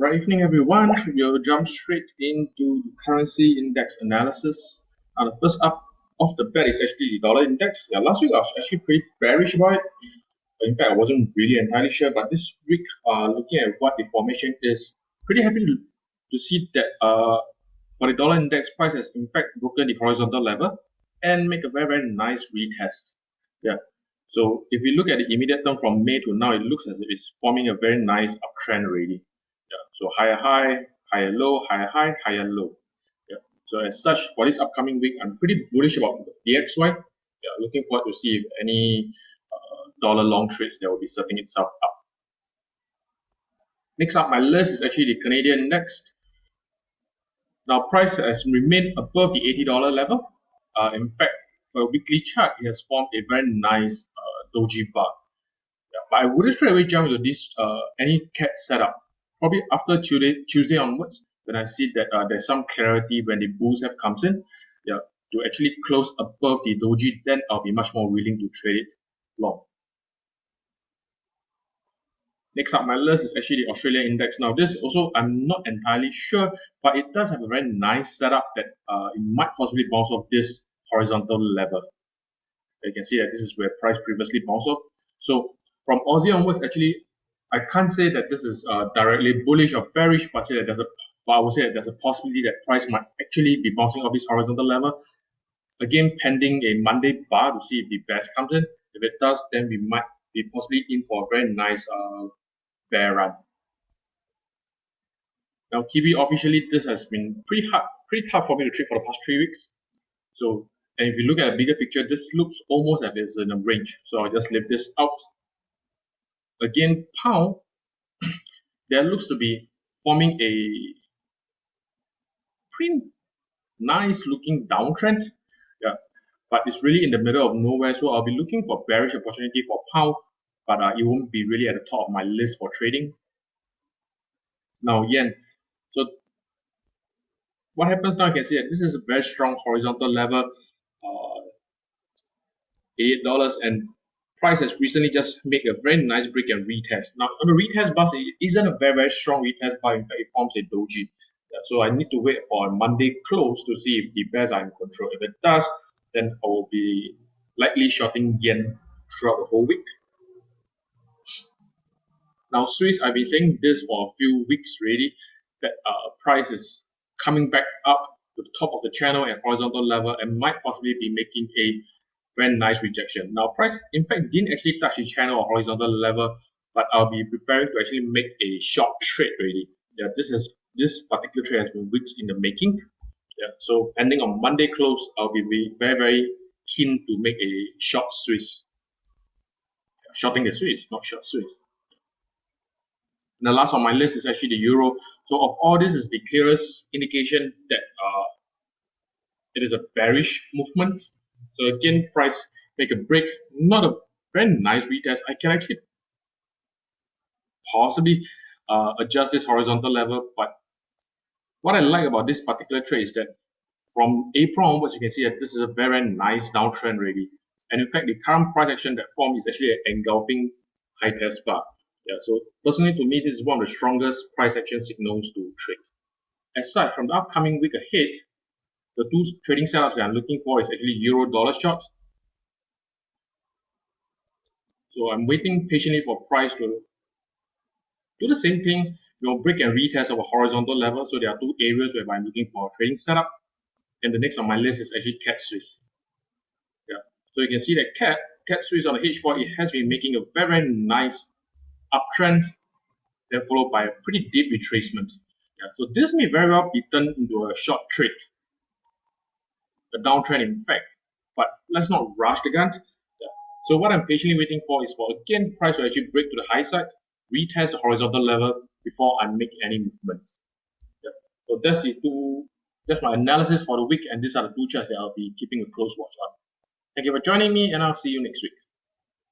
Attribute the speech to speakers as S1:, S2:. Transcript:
S1: Right evening, everyone. We'll jump straight into the currency index analysis. The first up off the bat is actually the dollar index. Yeah, last week I was actually pretty bearish about it. In fact, I wasn't really entirely sure, but this week, looking at what the formation is, pretty happy to see that for the dollar index price has in fact broken the horizontal level and make a very nice retest. Yeah. So if we look at the immediate term from May to now, it looks as if it's forming a very nice uptrend already. Yeah. So higher high, higher low, higher high, higher low. Yeah. So as such, for this upcoming week, I'm pretty bullish about the DXY. Yeah. Looking forward to see if any dollar long trades that will be setting itself up. Next up my list is actually the Canadian index. Now price has remained above the $80 level. In fact, for a weekly chart, it has formed a very nice doji bar. Yeah, but I wouldn't straight away jump into this any cat setup. Probably after Tuesday onwards, when I see that there's some clarity when the bulls have comes in, yeah, to actually close above the doji, then I'll be much more willing to trade it long. Next up my list is actually the Australian index. Now this also I'm not entirely sure, but it does have a very nice setup that it might possibly bounce off this horizontal level. You can see that this is where price previously bounced off. So from Aussie onwards, actually, I can't say that this is directly bullish or bearish, but I would say that there's a possibility that price might actually be bouncing off this horizontal level. Again, pending a Monday bar to see if the best comes in. If it does, then we might be possibly in for a very nice bear run. Now, Kiwi officially, this has been pretty tough for me to trade for the past 3 weeks. So, and if you look at a bigger picture, this looks almost as if it's in a range. So I'll just leave this out. Again, pound, there looks to be forming a pretty nice looking downtrend. Yeah, but it's really in the middle of nowhere. So I'll be looking for bearish opportunity for pound, but it won't be really at the top of my list for trading. Now, yen. So what happens now, you can see that this is a very strong horizontal level, $88, and price has recently just made a very nice break and retest. Now, on the retest bar, it isn't a very strong retest bar. In fact, it forms a doji. Yeah, so I need to wait for a Monday close to see if the bears are in control. If it does, then I will be likely shorting yen throughout the whole week. Now, Swiss, I've been saying this for a few weeks already, that price is coming back up to the top of the channel at horizontal level and might possibly be making a very nice rejection. Now, price in fact didn't actually touch the channel or horizontal level, but I'll be preparing to actually make a short trade already. Yeah, this particular trade has been weeks in the making. Yeah, so pending on Monday close, I'll be very keen to make a short Swiss. Shorting the Swiss, not short Swiss. And the last on my list is actually the euro. So of all this is the clearest indication that it is a bearish movement. So again, price make a break, not a very nice retest. I can actually possibly adjust this horizontal level, but what I like about this particular trade is that from April onwards, you can see that this is a very nice downtrend already. And in fact, the current price action that formed is actually an engulfing high test bar. Yeah, so personally to me, this is one of the strongest price action signals to trade. As such, from the upcoming week ahead, the two trading setups that I'm looking for is actually euro dollar shorts. So I'm waiting patiently for price to do the same thing, break and retest of a horizontal level. So there are two areas where I'm looking for a trading setup. And the next on my list is actually CAT Swiss. Yeah. So you can see that CAT Swiss on the H4, it has been making a very nice uptrend, then followed by a pretty deep retracement. Yeah. So this may very well be turned into a short trade, a downtrend in fact. But let's not rush the gun. Yeah. So what I'm patiently waiting for is for again price to actually break to the high side, retest the horizontal level before I make any movement. Yeah. So that's my analysis for the week, and these are the two charts that I'll be keeping a close watch on. Thank you for joining me, and I'll see you next week.